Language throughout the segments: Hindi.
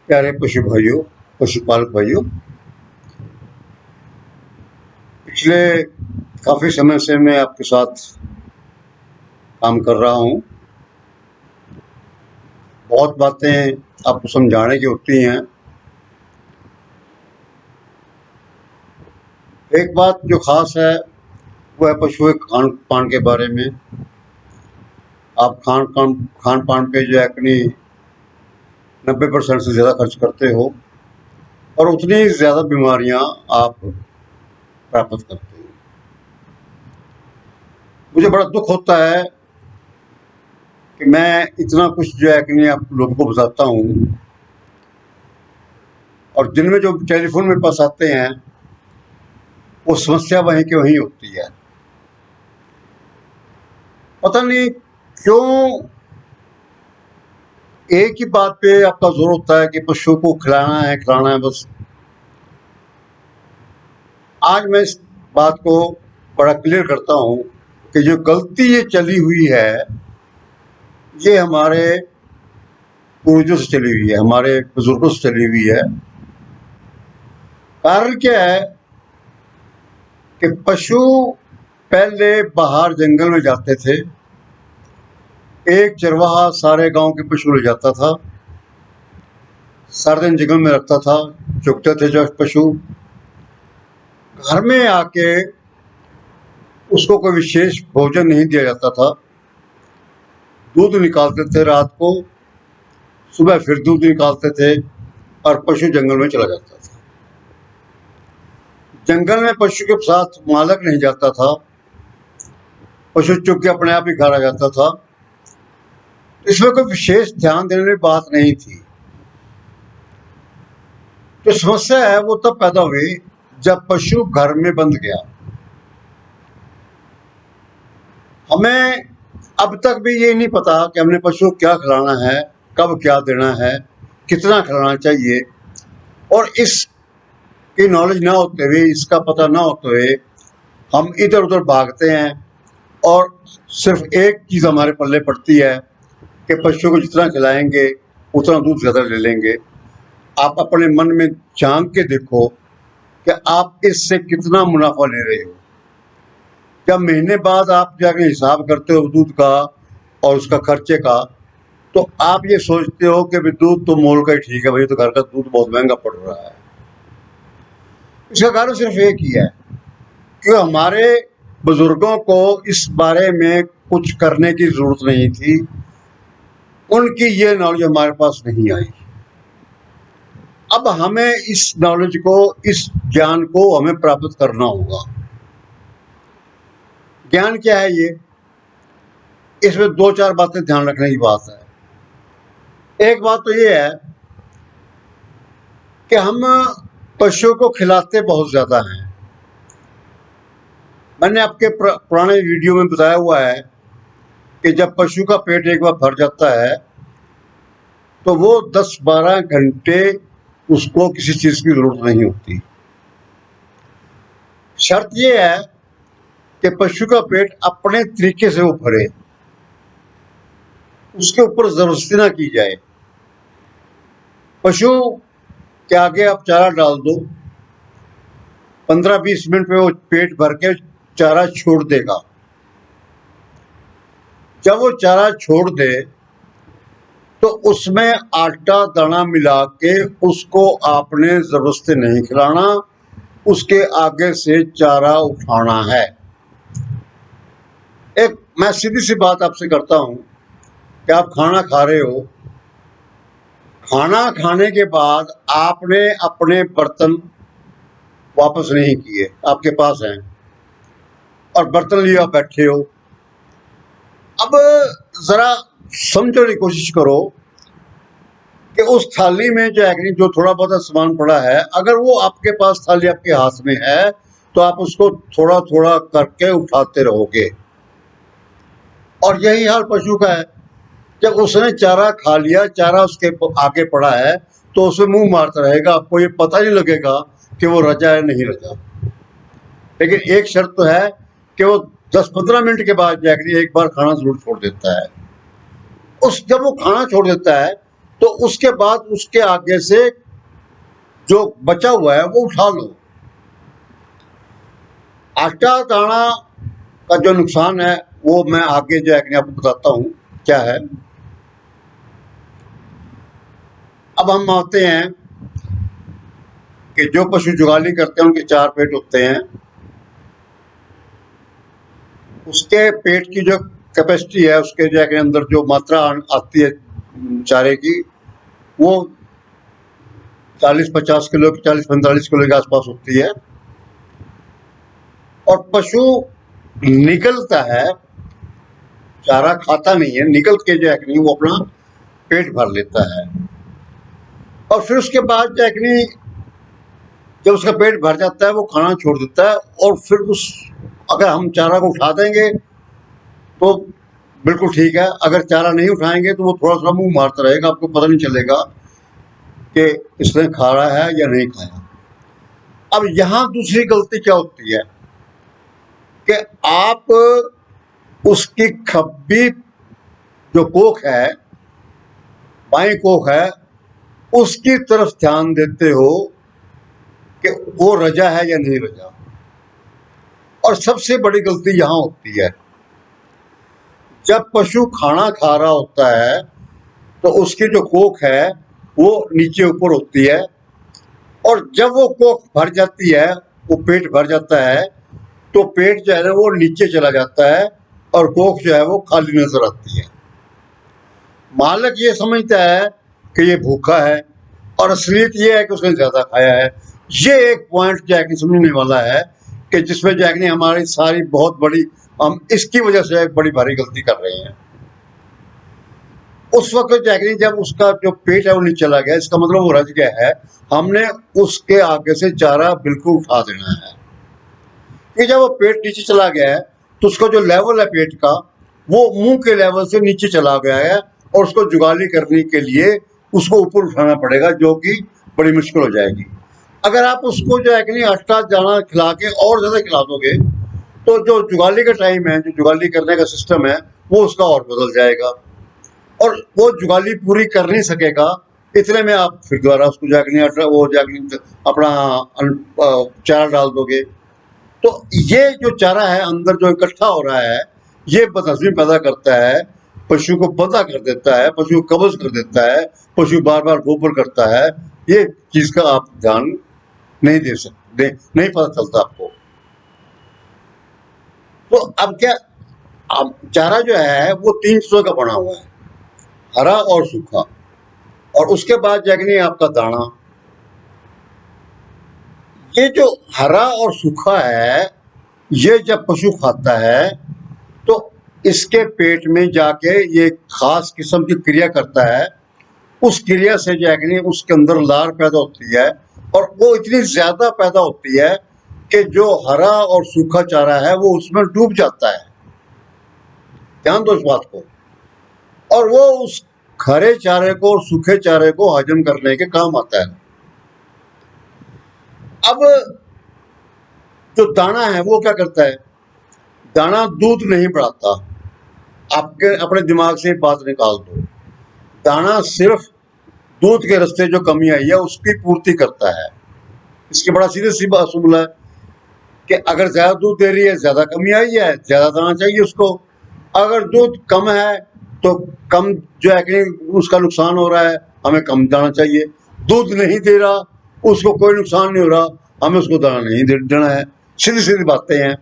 प्यारे पशु भाइयों, पशुपालक भाइयों, पिछले काफ़ी समय से मैं आपके साथ काम कर रहा हूँ। बहुत बातें आपको समझाने की होती हैं। एक बात जो ख़ास है वो है पशुओं के खान पान के बारे में। आप खान पान पे जो है अपनी 90% से ज़्यादा खर्च करते हो और उतनी ज़्यादा बीमारियाँ आप प्राप्त करते हो। मुझे बड़ा दुख होता है कि मैं इतना कुछ जो है कि आप लोगों को बताता हूँ और जिनमें जो टेलीफोन मेरे पास आते हैं वो समस्या वहीं की वहीं होती है। पता नहीं क्यों एक ही बात पे आपका जोर होता है कि पशु को खिलाना है बस। आज मैं इस बात को बड़ा क्लियर करता हूँ कि जो गलती ये चली हुई है ये हमारे पूर्वजों से चली हुई है, हमारे बुजुर्गों से चली हुई है। कारण क्या है कि पशु पहले बाहर जंगल में जाते थे, एक चरवाहा सारे गांव के पशु ले जाता था, सारे दिन जंगल में रखता था, चुगते थे जो पशु। घर में आके उसको कोई विशेष भोजन नहीं दिया जाता था, दूध निकालते थे रात को, सुबह फिर दूध निकालते थे और पशु जंगल में चला जाता था। जंगल में पशु के साथ मालक नहीं जाता था, पशु चुग के अपने आप ही घर आ जाता था। इसमें कोई विशेष ध्यान देने की बात नहीं थी। जो समस्या है वो तब पैदा हुई जब पशु घर में बंद गया। हमें अब तक भी ये नहीं पता कि हमने पशु को क्या खिलाना है, कब क्या देना है, कितना खिलाना चाहिए, और इसकी नॉलेज ना होते हुए, इसका पता ना होते हुए हम इधर उधर भागते हैं और सिर्फ एक चीज़ हमारे पल्ले पड़ती है कि पशु को जितना खिलाएंगे उतना दूध ज़्यादा ले लेंगे। आप अपने मन में झांक के देखो कि आप इससे कितना मुनाफा ले रहे हो। जब महीने बाद आप जाके हिसाब करते हो दूध का और उसका खर्चे का, तो आप ये सोचते हो कि भाई दूध तो मोल का ही ठीक है, भाई तो घर का दूध बहुत महंगा पड़ रहा है। इसका कारण सिर्फ एक ही है कि हमारे बुजुर्गों को इस बारे में कुछ करने की जरूरत नहीं थी, उनकी ये नॉलेज हमारे पास नहीं आई। अब हमें इस नॉलेज को, इस ज्ञान को हमें प्राप्त करना होगा। ज्ञान क्या है ये? इसमें दो चार बातें ध्यान रखने की बात है। एक बात तो ये है कि हम पशु को खिलाते बहुत ज्यादा हैं। मैंने आपके पुराने वीडियो में बताया हुआ है कि जब पशु का पेट एक बार भर जाता है तो वो 10-12 घंटे उसको किसी चीज की जरूरत नहीं होती। शर्त ये है कि पशु का पेट अपने तरीके से वो भरे, उसके ऊपर जबरदस्ती ना की जाए। पशु के आगे आप चारा डाल दो, 15-20 मिनट में वो पेट भर के चारा छोड़ देगा। जब वो चारा छोड़ दे तो उसमें आटा दाना मिला के उसको आपने जबरदस्ती नहीं खिलाना, उसके आगे से चारा उठाना है। एक मैं सीधी सी बात आपसे करता हूं कि आप खाना खा रहे हो, खाना खाने के बाद आपने अपने बर्तन वापस नहीं किए, आपके पास हैं और बर्तन लिए आप बैठे हो। अब जरा समझने की कोशिश करो कि उस थाली में जो है जो थोड़ा बहुत सामान पड़ा है, अगर वो आपके पास थाली आपके हाथ में है तो आप उसको थोड़ा थोड़ा करके उठाते रहोगे। और यही हाल पशु का है। जब उसने चारा खा लिया, चारा उसके आगे पड़ा है, तो उसे मुंह मारता रहेगा, आपको ये पता नहीं लगेगा कि वो रजा है नहीं रजा। लेकिन एक शर्त तो है कि वो 10-15 मिनट के बाद जाकर एक बार खाना जरूर छोड़ देता है। जब वो खाना छोड़ देता है तो उसके बाद उसके आगे से जो बचा हुआ है वो उठा लो। आटा दाना का जो नुकसान है वो मैं आगे जो है आपको बताता हूँ क्या है। अब हम आते हैं कि जो पशु जुगाली करते हैं उनके 4 पेट होते हैं। उसके पेट की जो कैपेसिटी है, उसके जो है अंदर जो मात्रा आती है चारे की, वो 40-50 किलो, 40-45 किलो के आसपास होती है। और पशु निकलता है, चारा खाता नहीं है, निकल के जो है वो अपना पेट भर लेता है। और फिर उसके बाद जो है जब उसका पेट भर जाता है वो खाना छोड़ देता है। और फिर अगर हम चारा को उठा देंगे तो बिल्कुल ठीक है, अगर चारा नहीं उठाएंगे तो वो थोड़ा सा मुंह मारता रहेगा, आपको पता नहीं चलेगा कि इसने खाया है या नहीं खाया। अब यहाँ दूसरी गलती क्या होती है कि आप उसकी खब्बी जो कोख है, बाईं कोख है, उसकी तरफ ध्यान देते हो कि वो रजा है या नहीं रजा। और सबसे बड़ी गलती यहाँ होती है, जब पशु खाना खा रहा होता है तो उसकी जो कोख है वो नीचे ऊपर होती है, और जब वो कोख भर जाती है, वो पेट भर जाता है, तो पेट जो है ना वो नीचे चला जाता है और कोख जो है वो खाली नजर आती है। मालिक ये समझता है कि ये भूखा है और असलियत ये है कि उसने ज्यादा खाया है। ये एक पॉइंट जो है समझने वाला है कि जिसमें जो है हमारी सारी बहुत बड़ी, हम इसकी वजह से एक बड़ी भारी गलती कर रहे हैं। उस वक्त जो है जब उसका जो पेट है वो नीचे चला गया, इसका मतलब वो रज गया है, हमने उसके आगे से चारा बिल्कुल उठा देना है। कि जब वो पेट नीचे चला गया है तो उसका जो लेवल है पेट का, वो मुंह के लेवल से नीचे चला गया है, और उसको जुगाली करने के लिए उसको ऊपर उठाना पड़ेगा, जो कि बड़ी मुश्किल हो जाएगी। अगर आप उसको जो है कि नहीं आटा दाना खिला के और ज्यादा खिला दोगे तो जो जुगाली का टाइम है, जो जुगाली करने का सिस्टम है, वो उसका और बदल जाएगा और वो जुगाली पूरी कर नहीं सकेगा। इतने में आप फिर दोबारा उसको जाके वो जाके अपना चारा डाल दोगे। तो ये जो चारा है अंदर जो इकट्ठा हो रहा है, ये बदहजमी पैदा करता है, पशु को बंधा कर देता है, पशु को कब्ज कर देता है, पशु बार बार गोबर करता है। ये चीज का आप ध्यान नहीं दे सकते, नहीं पता चलता आपको। तो अब क्या, अब चारा जो है वो 3 चीजों का बना हुआ है, हरा और सूखा, और उसके बाद जाके आपका दाना। ये जो हरा और सूखा है, ये जब पशु खाता है तो इसके पेट में जाके ये खास किस्म की क्रिया करता है। उस क्रिया से जो है उसके अंदर लार पैदा होती है, और वो इतनी ज्यादा पैदा होती है कि जो हरा और सूखा चारा है वो उसमें डूब जाता है। ध्यान दो इस बात को। और वो उस हरे चारे को और सूखे चारे को हजम करने के काम आता है। अब जो दाना है वो क्या करता है, दाना दूध नहीं बढ़ाता। आपके अपने दिमाग से बात निकाल दो, दाना सिर्फ दूध के रास्ते जो कमी आई है उसकी पूर्ति करता है। इसकी बड़ा सीधे सी बात सुन है कि अगर ज्यादा दूध दे रही है, ज्यादा कमी आई है, ज्यादा दाना चाहिए उसको। अगर दूध कम है तो कम जो है कि उसका नुकसान हो रहा है, हमें कम दाना चाहिए। दूध नहीं दे रहा, उसको कोई नुकसान नहीं हो रहा, हमें उसको दाना नहीं देना है। सीधी सीधी बातें हैं।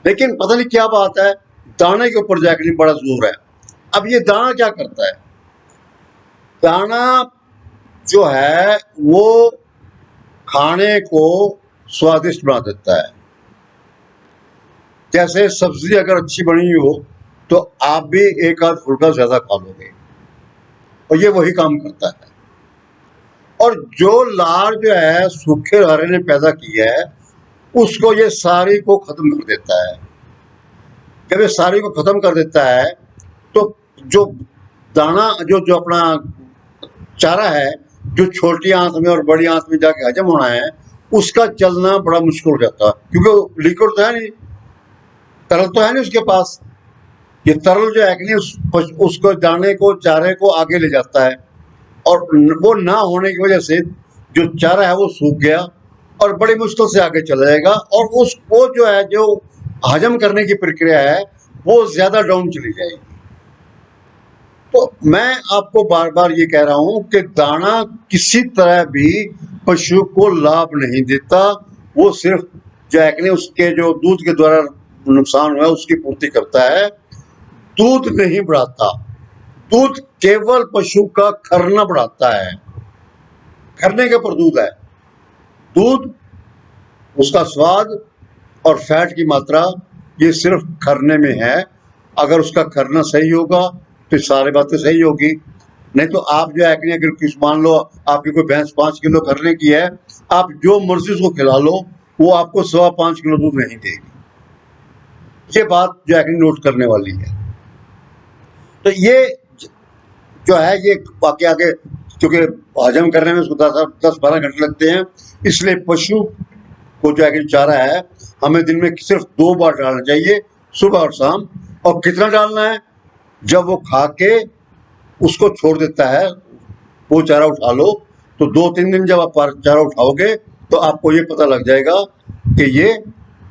लेकिन पता नहीं क्या बात है, दाने के ऊपर जाकर बड़ा जोर है। अब ये दाना क्या करता है, दाना जो है वो खाने को स्वादिष्ट बना देता है। जैसे सब्जी अगर अच्छी बनी हो तो आप भी एक आध फुल्का ज्यादा खा लोगे, और ये वही काम करता है। और जो लार जो है सूखे हरे ने पैदा की है, उसको ये सारी को खत्म कर देता है। जब ये सारी को खत्म कर देता है तो जो दाना जो जो अपना चारा है, जो छोटी आंत में और बड़ी आंत में जाके हजम होना है, उसका चलना बड़ा मुश्किल हो जाता है, क्योंकि लिक्विड तो है नहीं, तरल तो है नहीं उसके पास। ये तरल जो है कि नहीं उसको दाने को चारे को आगे ले जाता है, और वो ना होने की वजह से जो चारा है वो सूख गया और बड़ी मुश्किल से आगे चला जाएगा, और उसको जो है जो हजम करने की प्रक्रिया है वो ज्यादा डाउन चली जाएगी। तो मैं आपको बार बार ये कह रहा हूं कि दाना किसी तरह भी पशु को लाभ नहीं देता, वो सिर्फ जो है कि उसके जो दूध के द्वारा नुकसान हुआ है उसकी पूर्ति करता है, दूध नहीं बढ़ाता। दूध केवल पशु का खरना बढ़ाता है, खरने के ऊपर दूध है। दूध, उसका स्वाद और फैट की मात्रा ये सिर्फ खरने में है। अगर उसका खरना सही होगा तो सारी बातें सही होगी। नहीं तो आप जो है कि अगर किस मान लो आपकी कोई भैंस 5 किलो खरने की है, आप जो मर्जी उसको खिला लो वो आपको 5.25 किलो दूध नहीं देगी। ये बात जो है कि नोट करने वाली है। तो ये जो है ये बाकी आगे, क्योंकि हजम करने में उसको 10-12 घंटे लगते हैं, इसलिए पशु को जो है कि चारा है हमें दिन में सिर्फ 2 बार डालना चाहिए, सुबह और शाम। और कितना डालना है? जब वो खा के उसको छोड़ देता है, वो चारा उठा लो, तो 2-3 दिन जब आप चारा उठाओगे तो आपको ये पता लग जाएगा कि ये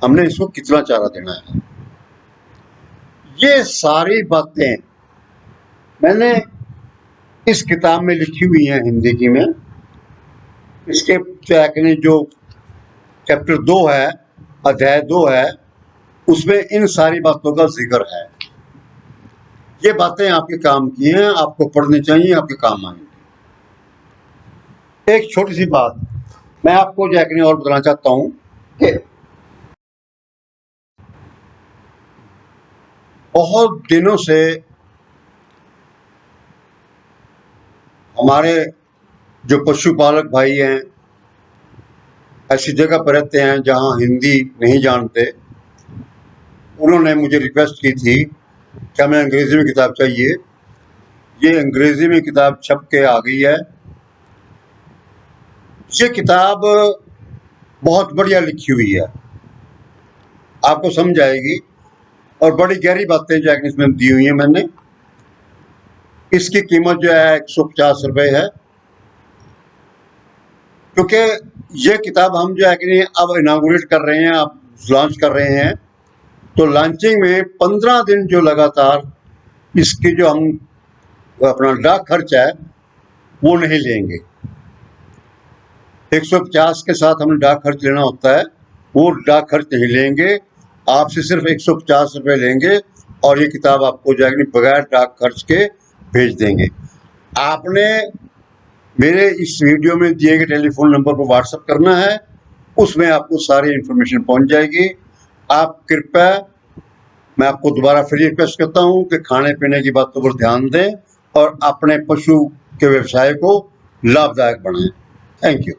हमने इसको कितना चारा देना है। ये सारी बातें मैंने इस किताब में लिखी हुई हैं हिंदी की में। इसके जो चैप्टर 2 है, अध्याय 2 है, उसमें इन सारी बातों का जिक्र है। ये बातें आपके काम की हैं, आपको पढ़नी चाहिए, आपके काम आएंगी। एक छोटी सी बात मैं आपको जैकने और बताना चाहता हूं कि बहुत दिनों से हमारे जो पशुपालक भाई हैं ऐसी जगह पर रहते हैं जहां हिंदी नहीं जानते, उन्होंने मुझे रिक्वेस्ट की थी कि हमें अंग्रेजी में किताब चाहिए। ये अंग्रेजी में किताब छप के आ गई है। ये किताब बहुत बढ़िया लिखी हुई है, आपको समझ आएगी, और बड़ी गहरी बातें जो है इसमें दी हुई है मैंने। इसकी कीमत जो है 150 रुपये है। क्योंकि ये किताब हम जो है कि अब इनागुरेट कर रहे हैं, अब लॉन्च कर रहे हैं, तो लॉन्चिंग में 15 दिन जो लगातार इसकी जो हम अपना डाक खर्च है वो नहीं लेंगे। 150 के साथ हमें डाक खर्च लेना होता है, वो डाक खर्च नहीं लेंगे, आपसे सिर्फ 150 रुपये लेंगे और ये किताब आपको जो है बगैर डाक खर्च के भेज देंगे। आपने मेरे इस वीडियो में दिए गए टेलीफोन नंबर पर व्हाट्सएप करना है, उसमें आपको सारी इन्फॉर्मेशन पहुंच जाएगी। आप कृपया, मैं आपको दोबारा फिर रिक्वेस्ट करता हूं कि खाने पीने की बातों पर ध्यान दें और अपने पशु के व्यवसाय को लाभदायक बनाएं। Thank you.